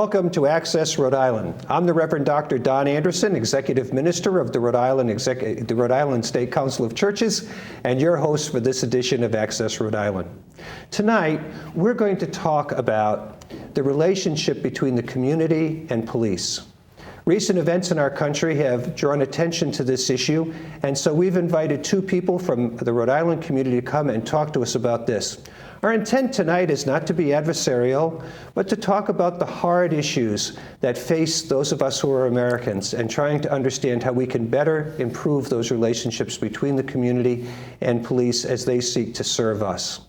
Welcome to Access Rhode Island. I'm the Reverend Dr. Don Anderson, Executive Minister of the Rhode Island State Council of Churches, and your host for this edition of Access Rhode Island. Tonight, we're going to talk about the relationship between the community and police. Recent events in our country have drawn attention to this issue, and so we've invited two people from the Rhode Island community to come and talk to us about this. Our intent tonight is not to be adversarial, but to talk about the hard issues that face those of us who are Americans and trying to understand how we can better improve those relationships between the community and police as they seek to serve us.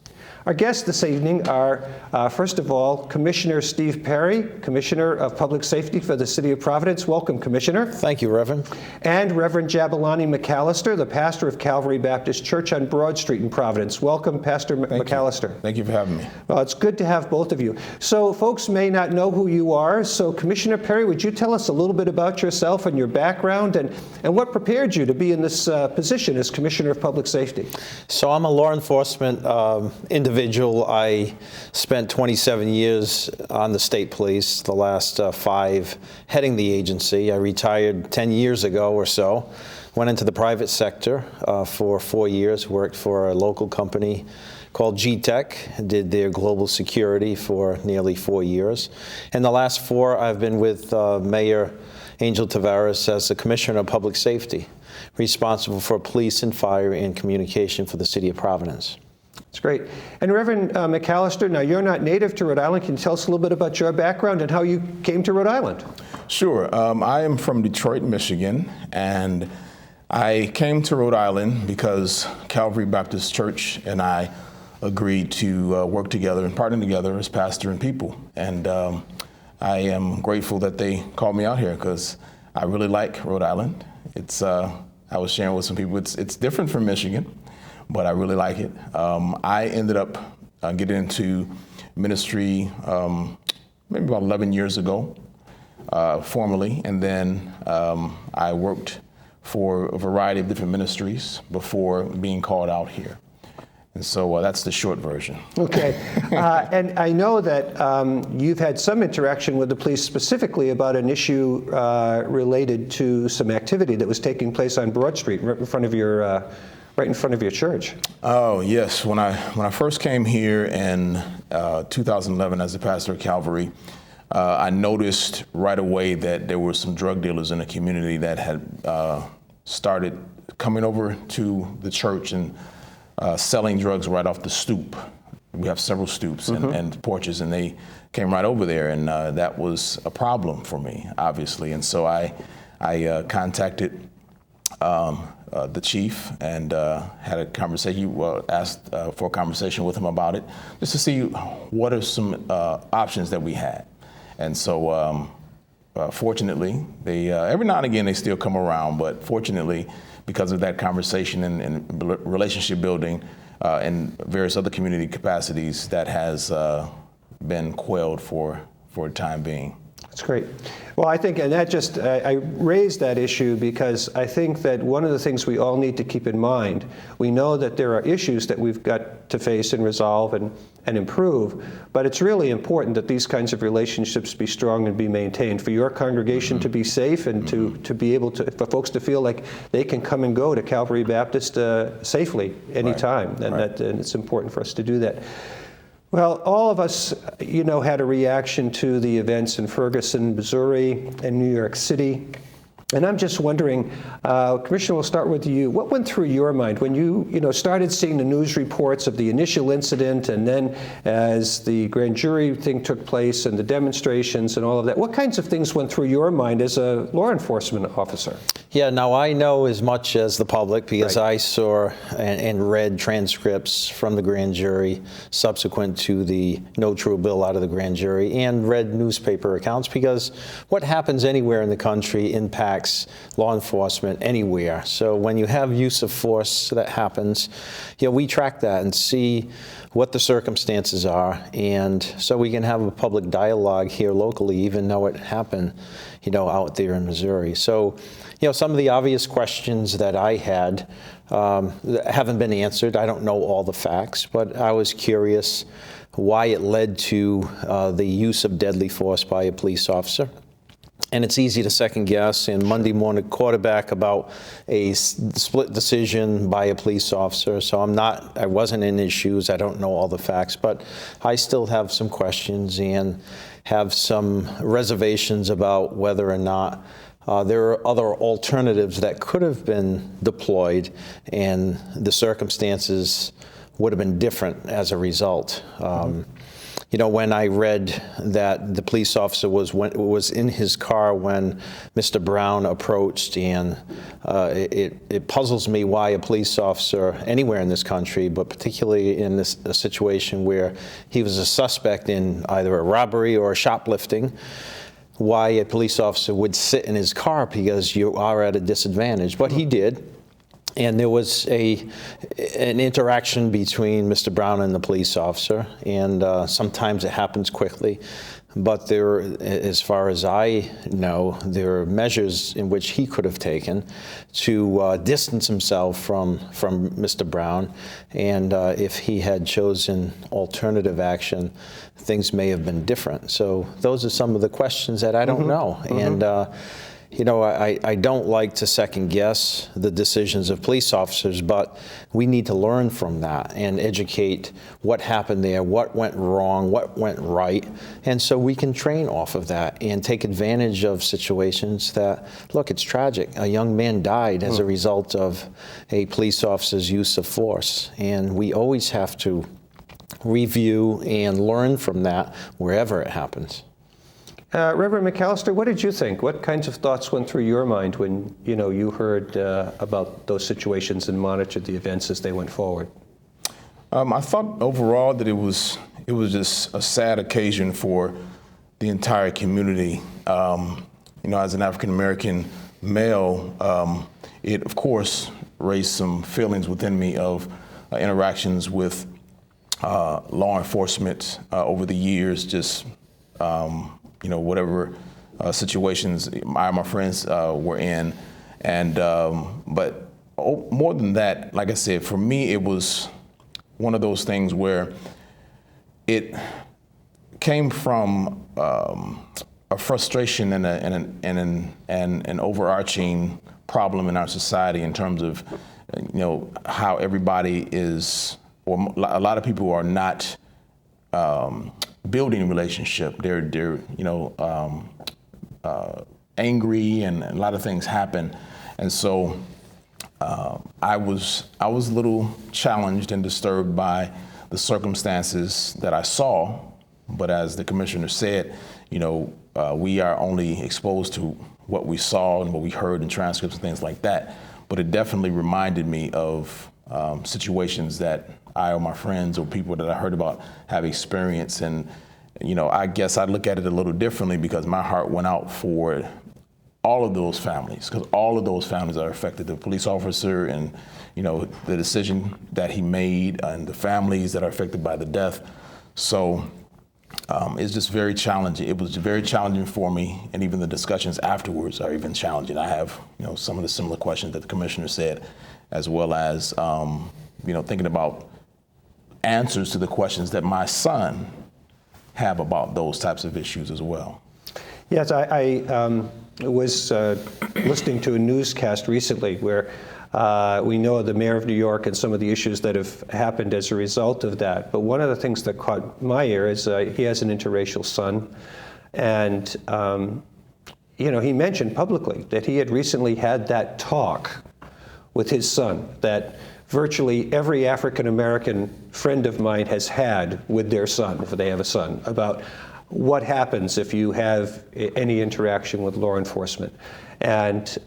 Our guests this evening are, first of all, Commissioner Steve Pare, Commissioner of Public Safety for the City of Providence. Welcome, Commissioner. Thank you, Reverend. And Reverend Jabulani McCalister, the pastor of Calvary Baptist Church on Broad Street in Providence. Welcome, Pastor McCalister. Thank you for having me. Well, it's good to have both of you. So folks may not know who you are, so Commissioner Pare, would you tell us a little bit about yourself and your background and what prepared you to be in this position as Commissioner of Public Safety? So I'm a law enforcement individual. I spent 27 years on the state police, the last 5 heading the agency. I retired 10 years ago or so, went into the private sector for 4 years, worked for a local company called G-Tech, did their global security for nearly 4 years. And the last 4, I've been with Mayor Angel Tavares as the Commissioner of Public Safety, responsible for police and fire and communication for the City of Providence. That's great. And Reverend McCalister, now you're not native to Rhode Island. Can you tell us a little bit about your background and how you came to Rhode Island? Sure. I am from Detroit, Michigan, and I came to Rhode Island because Calvary Baptist Church and I agreed to work together and partner together as pastor and people. And I am grateful that they called me out here because I really like Rhode Island. It's I was sharing with some people, it's different from Michigan, but I really like it. I ended up getting into ministry maybe about 11 years ago, formally, and then I worked for a variety of different ministries before being called out here. And so that's the short version. Okay. And I know that you've had some interaction with the police specifically about an issue related to some activity that was taking place on Broad Street right in front of your church. Oh, yes. When I first came here in 2011 as a pastor at Calvary, I noticed right away that there were some drug dealers in the community that had started coming over to the church and selling drugs right off the stoop. We have several stoops and porches, and they came right over there, and that was a problem for me, obviously. And so I contacted the chief and had a conversation, asked for a conversation with him about it, just to see what are some options that we had. And so fortunately, they every now and again they still come around, but fortunately, because of that conversation and relationship building and various other community capacities, that has been quelled for the time being. That's great. Well, I think, and that just, I raised that issue because I think that one of the things we all need to keep in mind, we know that there are issues that we've got to face and resolve and improve, but it's really important that these kinds of relationships be strong and be maintained for your congregation to be safe and to be able to, for folks to feel like they can come and go to Calvary Baptist safely anytime, and and it's important for us to do that. Well, all of us, had a reaction to the events in Ferguson, Missouri, and New York City. And I'm just wondering, Commissioner, we'll start with you. What went through your mind when you, started seeing the news reports of the initial incident, and then as the grand jury thing took place and the demonstrations and all of that? What kinds of things went through your mind as a law enforcement officer? Yeah, now I know as much as the public because I saw and read transcripts from the grand jury subsequent to the no true bill out of the grand jury, and read newspaper accounts, because what happens anywhere in the country impacts law enforcement anywhere. So when you have use of force that happens, we track that and see what the circumstances are, and so we can have a public dialogue here locally, even though it happened, out there in Missouri. So, some of the obvious questions that I had haven't been answered. I don't know all the facts, but I was curious why it led to the use of deadly force by a police officer. And it's easy to second guess and Monday morning quarterback about a split decision by a police officer. So I wasn't in his shoes. I don't know all the facts, but I still have some questions and have some reservations about whether or not there are other alternatives that could have been deployed and the circumstances would have been different as a result. You know, when I read that the police officer was in his car when Mr. Brown approached, and it puzzles me why a police officer anywhere in this country, but particularly in a situation where he was a suspect in either a robbery or a shoplifting, why a police officer would sit in his car, because you are at a disadvantage. But he did. And there was an interaction between Mr. Brown and the police officer, and sometimes it happens quickly. But there, as far as I know, there are measures in which he could have taken to distance himself from Mr. Brown. And if he had chosen alternative action, things may have been different. So those are some of the questions that I don't know. And you know, I don't like to second guess the decisions of police officers, but we need to learn from that and educate what happened there, what went wrong, what went right, and so we can train off of that and take advantage of situations that, look, it's tragic. A young man died as a result of a police officer's use of force, and we always have to review and learn from that wherever it happens. Reverend McCalister, what did you think? What kinds of thoughts went through your mind when you heard about those situations and monitored the events as they went forward? I thought overall that it was just a sad occasion for the entire community. As an African American male, it of course raised some feelings within me of interactions with law enforcement over the years, just whatever situations my friends were in. And but more than that, like I said, for me, it was one of those things where it came from a frustration and an overarching problem in our society in terms of how everybody is, or a lot of people are not building a relationship. They're angry, and a lot of things happen, and so I was a little challenged and disturbed by the circumstances that I saw. But as the commissioner said, we are only exposed to what we saw and what we heard in transcripts and things like that. But it definitely reminded me of situations that I or my friends or people that I heard about have experienced. And, I guess I look at it a little differently because my heart went out for all of those families, because all of those families are affected. The police officer and, the decision that he made, and the families that are affected by the death. So it's just very challenging. It was very challenging for me, and even the discussions afterwards are even challenging. I have, some of the similar questions that the commissioner said, as well as, thinking about answers to the questions that my son have about those types of issues as well. Yes, I was listening to a newscast recently where we know the mayor of New York and some of the issues that have happened as a result of that. But one of the things that caught my ear is he has an interracial son. And, he mentioned publicly that he had recently had that talk with his son that virtually every African-American friend of mine has had with their son, if they have a son, about what happens if you have any interaction with law enforcement. And,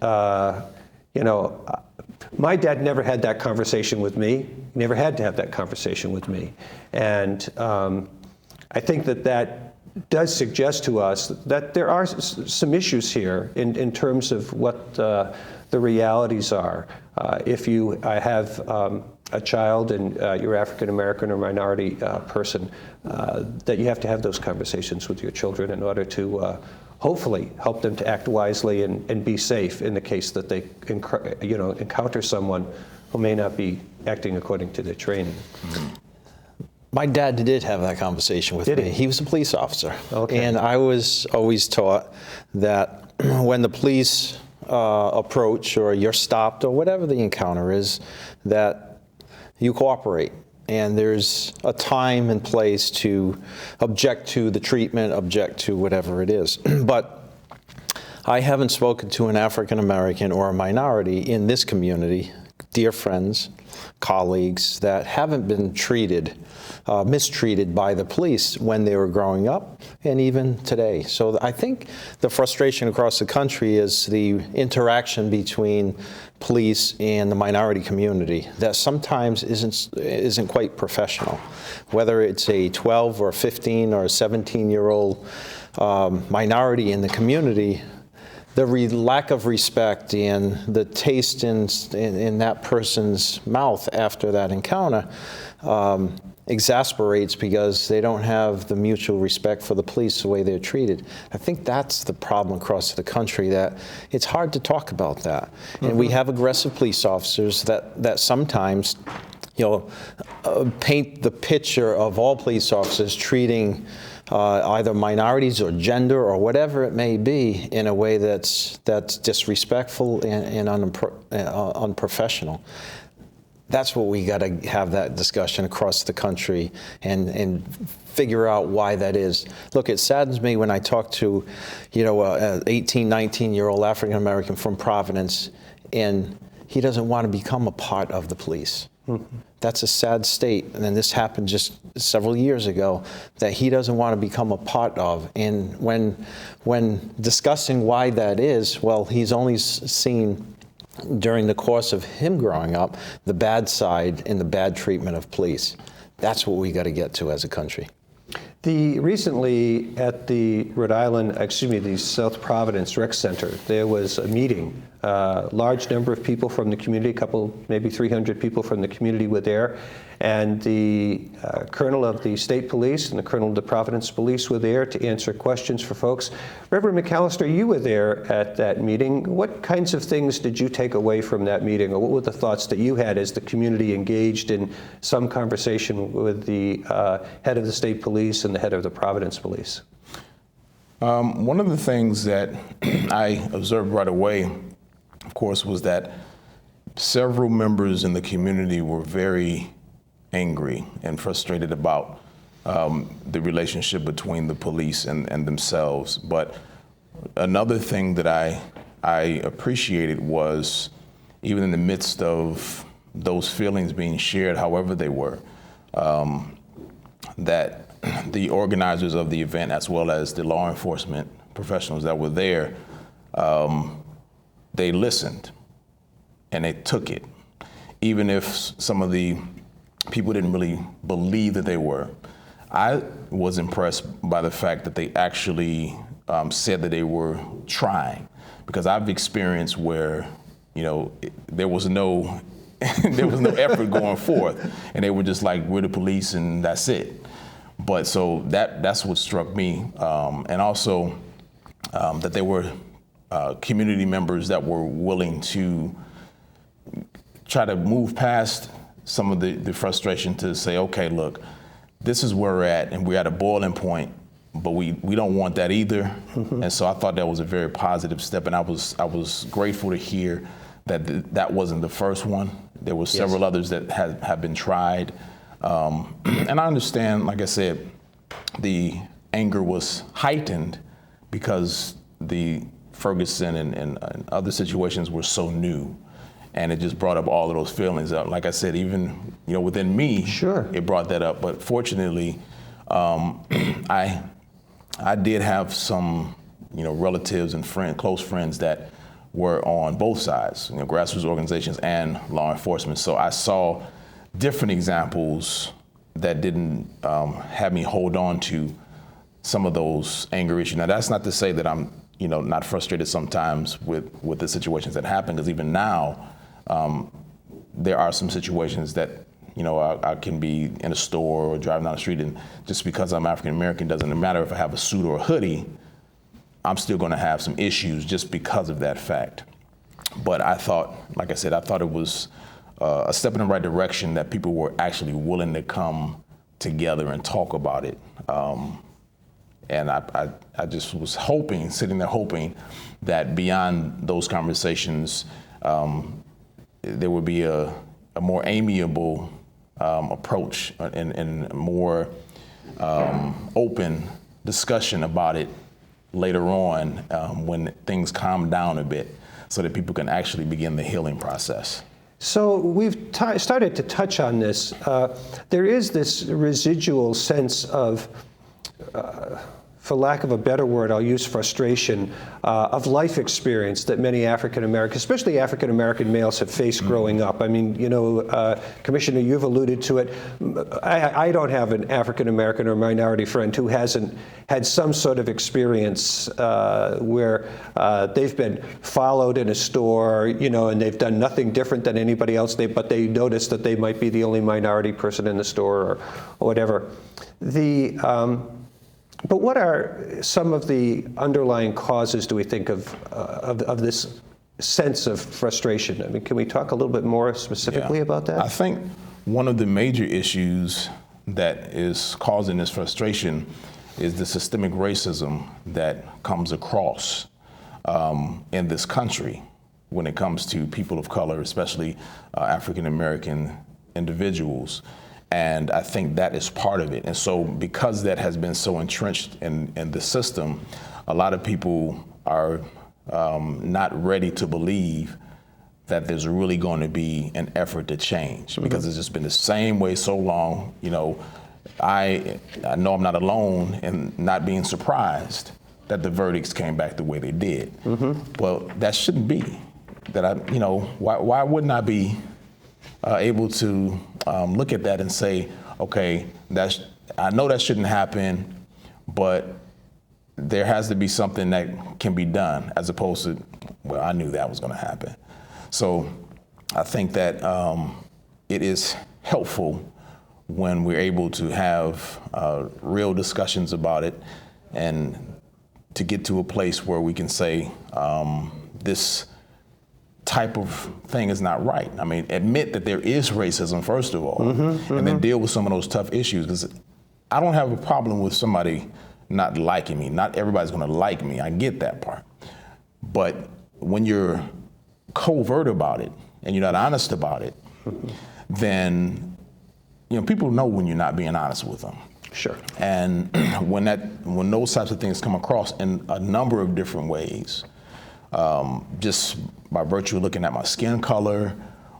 my dad never had that conversation with me, never had to have that conversation with me. And I think that does suggest to us that there are some issues here in terms of what the realities are. If you have a child and you're African American or minority person, that you have to have those conversations with your children in order to hopefully help them to act wisely and be safe in the case that they encounter someone who may not be acting according to their training. My dad did have that conversation with Did me. he? He was a police officer. Okay. And I was always taught that when the police approach or you're stopped or whatever the encounter is, that you cooperate. And there's a time and place to object to the treatment, object to whatever it is. But I haven't spoken to an African American or a minority in this community, dear friends, colleagues, that haven't been mistreated by the police when they were growing up and even today. So I think the frustration across the country is the interaction between police and the minority community that sometimes isn't quite professional. Whether it's a 12 or 15 or 17-year-old minority in the community, the lack of respect and the taste in that person's mouth after that encounter exasperates because they don't have the mutual respect for the police the way they're treated. I think that's the problem across the country, that it's hard to talk about that. Mm-hmm. And we have aggressive police officers that sometimes, paint the picture of all police officers treating either minorities or gender or whatever it may be in a way that's disrespectful and unprofessional. That's what we got to have that discussion across the country and figure out why that is. Look, it saddens me when I talk to, an 18, 19-year-old African American from Providence, and he doesn't want to become a part of the police. Mm-hmm. That's a sad state, and then this happened just several years ago, that he doesn't want to become a part of. And when discussing why that is, well, he's only seen during the course of him growing up the bad side and the bad treatment of police. That's what we got to get to as a country. Recently at the the South Providence Rec Center, there was a meeting. A large number of people from the community, maybe 300 people from the community were there. And the colonel of the state police and the colonel of the Providence police were there to answer questions for folks. Reverend McCalister, you were there at that meeting. What kinds of things did you take away from that meeting, or what were the thoughts that you had as the community engaged in some conversation with the head of the state police and the head of the Providence police? One of the things that I observed right away, of course, was that several members in the community were very angry and frustrated about the relationship between the police and themselves. But another thing that I appreciated was, even in the midst of those feelings being shared, however they were, that the organizers of the event, as well as the law enforcement professionals that were there, they listened and they took it. Even if some of the people didn't really believe that they were. I was impressed by the fact that they actually said that they were trying, because I've experienced where, there was no effort going forth, and they were just like, we're the police and that's it. But so that's what struck me, and also that there were community members that were willing to try to move past some of the frustration to say, okay, look, this is where we're at, and we're at a boiling point, but we don't want that either. Mm-hmm. And so I thought that was a very positive step, and I was grateful to hear that that wasn't the first one. There were several others that have been tried. And I understand, like I said, the anger was heightened because the Ferguson and other situations were so new. And it just brought up all of those feelings up. Like I said, even within me, sure, it brought that up. But fortunately, I did have some relatives and close friends that were on both sides, grassroots organizations and law enforcement. So I saw different examples that didn't have me hold on to some of those anger issues. Now, that's not to say that I'm not frustrated sometimes with the situations that happen, because even now, there are some situations that, I can be in a store or driving down the street, and just because I'm African American doesn't matter if I have a suit or a hoodie, I'm still going to have some issues just because of that fact. But I thought, like I said, it was a step in the right direction, that people were actually willing to come together and talk about it. And I just was hoping, sitting there hoping, that beyond those conversations, there would be a more amiable approach and more open discussion about it later on when things calm down a bit, so that people can actually begin the healing process. So we've started to touch on this. There is this residual sense of, for lack of a better word, I'll use frustration, of life experience that many African Americans, especially African American males, have faced growing up. I mean, you know, Commissioner, you've alluded to it. I don't have an African American or minority friend who hasn't had some sort of experience where they've been followed in a store, you know, and they've done nothing different than anybody else, but they notice that they might be the only minority person in the store or whatever. But what are some of the underlying causes, do we think, of this sense of frustration? I mean, can we talk a little bit more specifically about that? I think one of the major issues that is causing this frustration is the systemic racism that comes across in this country when it comes to people of color, especially African American individuals. And I think that is part of it. And so because that has been so entrenched in the system, a lot of people are not ready to believe that there's really going to be an effort to change, because it's just been the same way so long. You know, I know I'm not alone in not being surprised that the verdicts came back the way they did. Well, that shouldn't be. That you know, why wouldn't I be able to look at that and say, okay, I know that shouldn't happen, but there has to be something that can be done, as opposed to, well, I knew that was going to happen. So I think that it is helpful when we're able to have real discussions about it, and to get to a place where we can say this type of thing is not right. I mean, admit that there is racism, first of all, and then deal with some of those tough issues. Because I don't have a problem with somebody not liking me. Not everybody's going to like me. I get that part. But when you're covert about it and you're not honest about it, then people know when you're not being honest with them. Sure. And when those types of things come across in a number of different ways, just by virtue of looking at my skin color,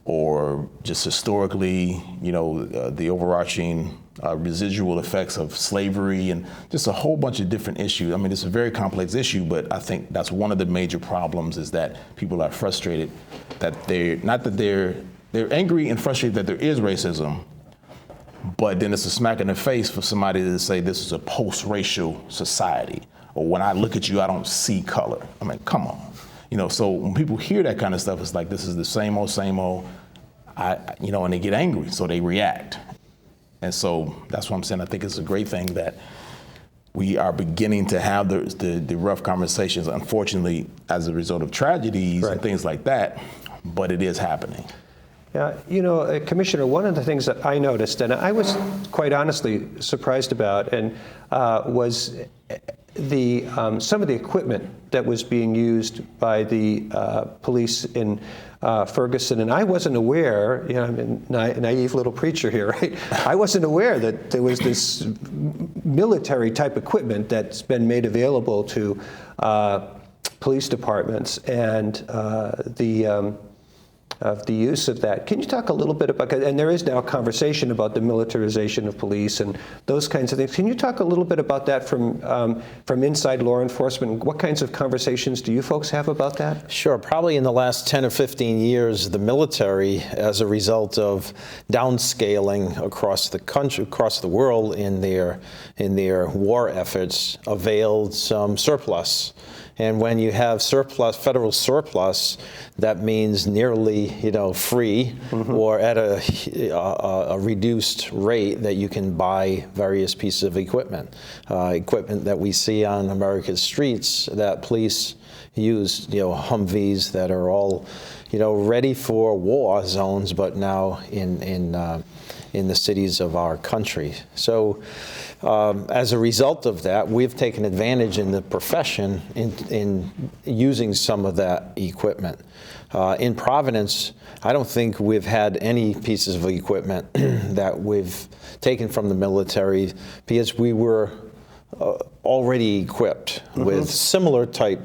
or just historically, the overarching residual effects of slavery, and just a whole bunch of different issues. I mean, it's a very complex issue, but I think that's one of the major problems, is that people are frustrated that they're angry and frustrated that there is racism, but then it's a smack in the face for somebody to say this is a post-racial society, or when I look at you, I don't see color. I mean, come on. So when people hear that kind of stuff, it's like, this is the same old, and they get angry, so they react. And so that's what I'm saying. I think it's a great thing that we are beginning to have the rough conversations, unfortunately, as a result of tragedies and things like that, but it is happening. Yeah, Commissioner, one of the things that I noticed, and I was quite honestly surprised about, and was some of the equipment that was being used by the police in Ferguson, and I wasn't aware, I'm a naive little preacher here, right? I wasn't aware that there was this military type equipment that's been made available to police departments, and of the use of that. Can you talk a little bit about, and there is now a conversation about the militarization of police and those kinds of things. Can you talk a little bit about that from inside law enforcement? What kinds of conversations do you folks have about that? Sure. Probably in the last 10 or 15 years, the military, as a result of downscaling across the country, across the world in their war efforts, availed some surplus. And when you have surplus, federal surplus, that means nearly, free, or at a reduced rate that you can buy various pieces of equipment that we see on America's streets that police, used, Humvees that are all, ready for war zones, but now in the cities of our country. So as a result of that, we've taken advantage in the profession in using some of that equipment. In Providence, I don't think we've had any pieces of equipment that we've taken from the military because we were already equipped with similar type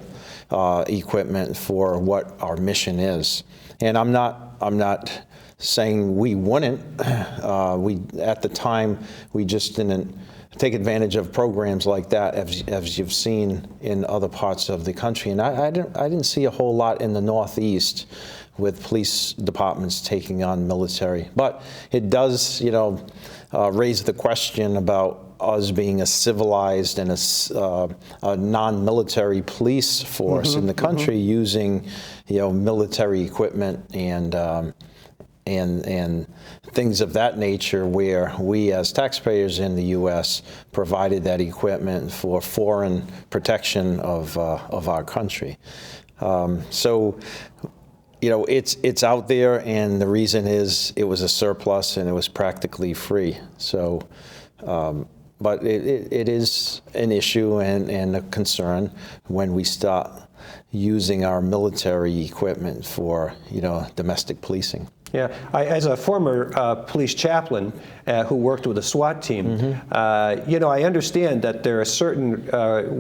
equipment for what our mission is. And I'm not saying we wouldn't. At the time, we just didn't take advantage of programs like that, as you've seen in other parts of the country. And I didn't see a whole lot in the Northeast with police departments taking on military. But it does, raise the question about us being a civilized and a non-military police force in the country using, military equipment and things of that nature, where we as taxpayers in the U.S. provided that equipment for foreign protection of our country. So, it's out there, and the reason is it was a surplus and it was practically free. So, but it is an issue and a concern when we start using our military equipment for, domestic policing. Yeah, as a former police chaplain who worked with a SWAT team, I understand that there are certain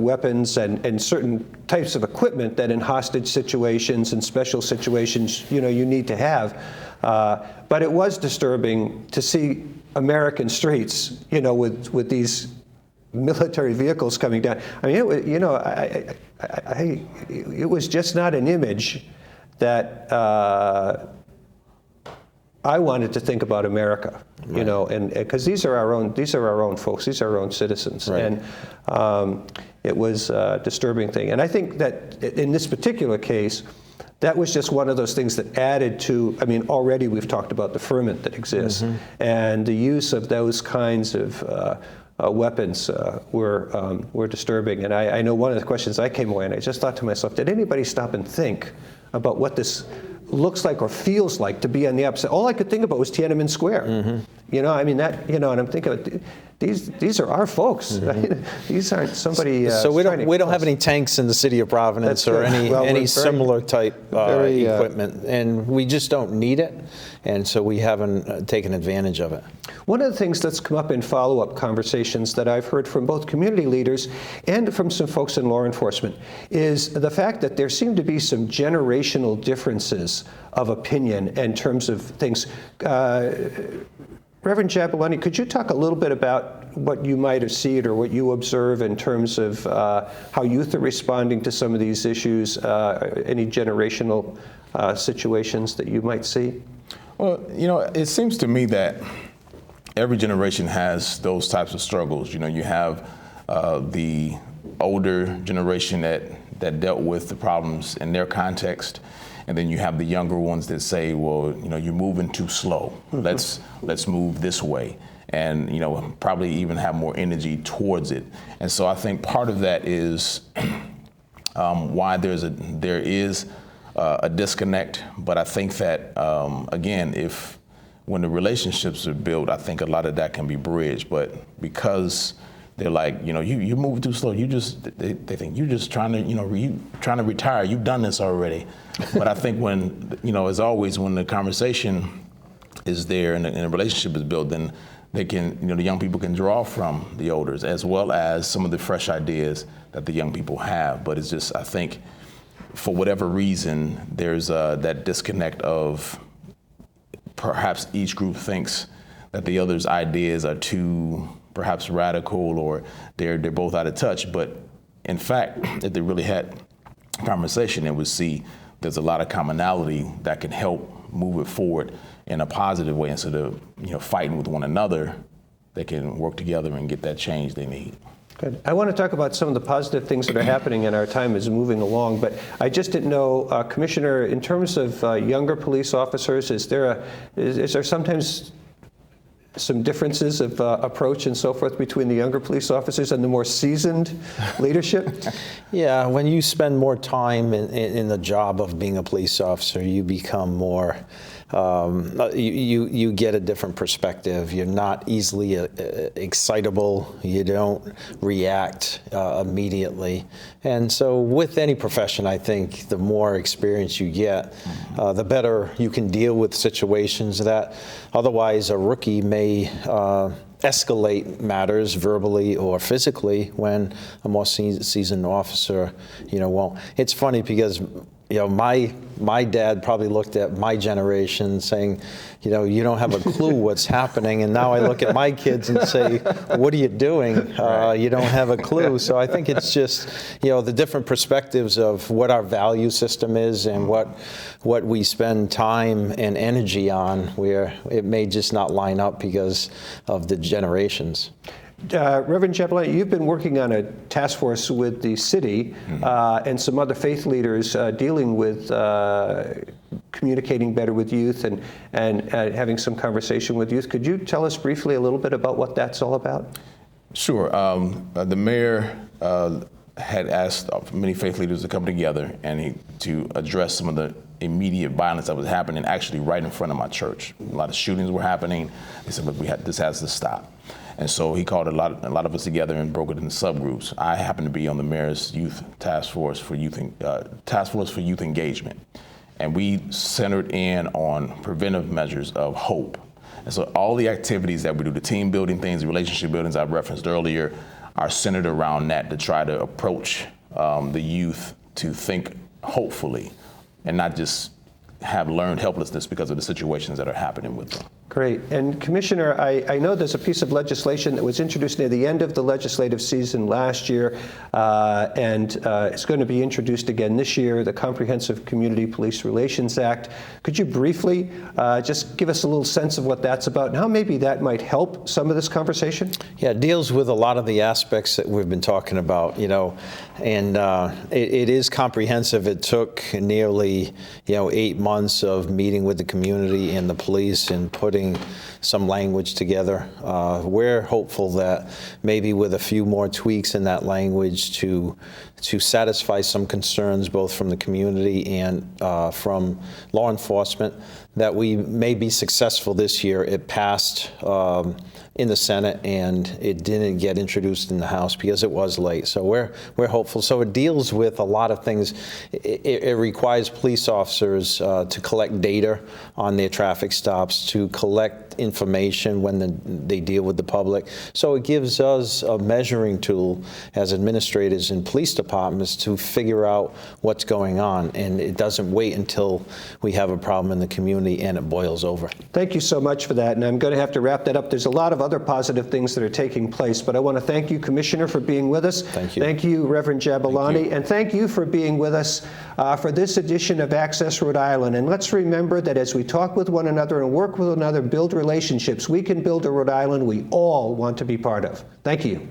weapons and certain types of equipment that in hostage situations and special situations, you need to have. But it was disturbing to see American streets, with these military vehicles coming down. I mean, it was just not an image that I wanted to think about America, and because these are our own folks, these are our own citizens, right. And it was a disturbing thing. And I think that in this particular case, that was just one of those things that added to. I mean, already we've talked about the ferment that exists, and the use of those kinds of weapons were disturbing. And I know one of the questions I came away, and I just thought to myself, did anybody stop and think about what this looks like or feels like to be on the opposite? All I could think about was Tiananmen Square. And I'm thinking, these are our folks. These aren't somebody. So we don't have any tanks in the city of Providence or any similar type equipment, and we just don't need it, and so we haven't taken advantage of it. One of the things that's come up in follow-up conversations that I've heard from both community leaders and from some folks in law enforcement is the fact that there seem to be some generational differences of opinion in terms of things. Reverend Jabulani, could you talk a little bit about what you might have seen or what you observe in terms of how youth are responding to some of these issues, any generational situations that you might see? Well, it seems to me that every generation has those types of struggles. You have the older generation that dealt with the problems in their context. And then you have the younger ones that say, well, you're moving too slow. Let's move this way, and probably even have more energy towards it. And so I think part of that is why there is a disconnect. But I think that again, when the relationships are built, I think a lot of that can be bridged. But because they're like, you move too slow. They think you're just trying to retire. You've done this already. But I think when, as always, when the conversation is there and the relationship is built, then they can, the young people can draw from the elders as well as some of the fresh ideas that the young people have. But it's just, I think, for whatever reason, there's that disconnect of perhaps each group thinks that the other's ideas are too perhaps radical or they're both out of touch. But in fact, if they really had a conversation, they would see there's a lot of commonality that can help move it forward in a positive way instead of fighting with one another. They can work together and get that change they need. Good. I want to talk about some of the positive things that are happening in our time as moving along, but I just didn't know, Commissioner, in terms of younger police officers, is there sometimes some differences of approach and so forth between the younger police officers and the more seasoned leadership? Yeah, when you spend more time in the job of being a police officer, you become more, you get a different perspective. You're not easily excitable. You don't react immediately. And so with any profession, I think the more experience you get, the better you can deal with situations that otherwise a rookie may escalate matters verbally or physically when a more seasoned officer, won't. It's funny because, my dad probably looked at my generation saying, you don't have a clue what's happening. And now I look at my kids and say, what are you doing? You don't have a clue. So I think it's just, the different perspectives of what our value system is and what we spend time and energy on, where it may just not line up because of the generations. Reverend Jabulani, you've been working on a task force with the city and some other faith leaders dealing with communicating better with youth and having some conversation with youth. Could you tell us briefly a little bit about what that's all about? Sure. The mayor had asked many faith leaders to come together and to address some of the immediate violence that was happening actually right in front of my church. A lot of shootings were happening. He said, this has to stop. And so he called a lot of us together and broke it into subgroups. I happen to be on the mayor's youth task force for youth engagement, and we centered in on preventive measures of hope. And so all the activities that we do, the team building things, the relationship buildings I referenced earlier, are centered around that to try to approach the youth to think hopefully and not just have learned helplessness because of the situations that are happening with them. Great. And Commissioner, I know there's a piece of legislation that was introduced near the end of the legislative season last year, and it's going to be introduced again this year, the Comprehensive Community Police Relations Act. Could you briefly just give us a little sense of what that's about and how maybe that might help some of this conversation? Yeah, it deals with a lot of the aspects that we've been talking about, and it is comprehensive. It took nearly, 8 months of meeting with the community and the police and putting some language together. We're hopeful that maybe with a few more tweaks in that language to satisfy some concerns both from the community and from law enforcement, that we may be successful this year. It passed in the Senate and it didn't get introduced in the House because it was late. So we're hopeful. So it deals with a lot of things. It requires police officers to collect data on their traffic stops, to collect information when they deal with the public. So it gives us a measuring tool as administrators in police departments to figure out what's going on. And it doesn't wait until we have a problem in the community and it boils over. Thank you so much for that. And I'm going to have to wrap that up. There's a lot of other positive things that are taking place, but I want to thank you, Commissioner, for being with us. Thank you. Thank you, Reverend Jabulani. And thank you for being with us for this edition of Access Rhode Island. And let's remember that as we talk with one another and work with one another, build relationships, we can build a Rhode Island we all want to be part of. Thank you.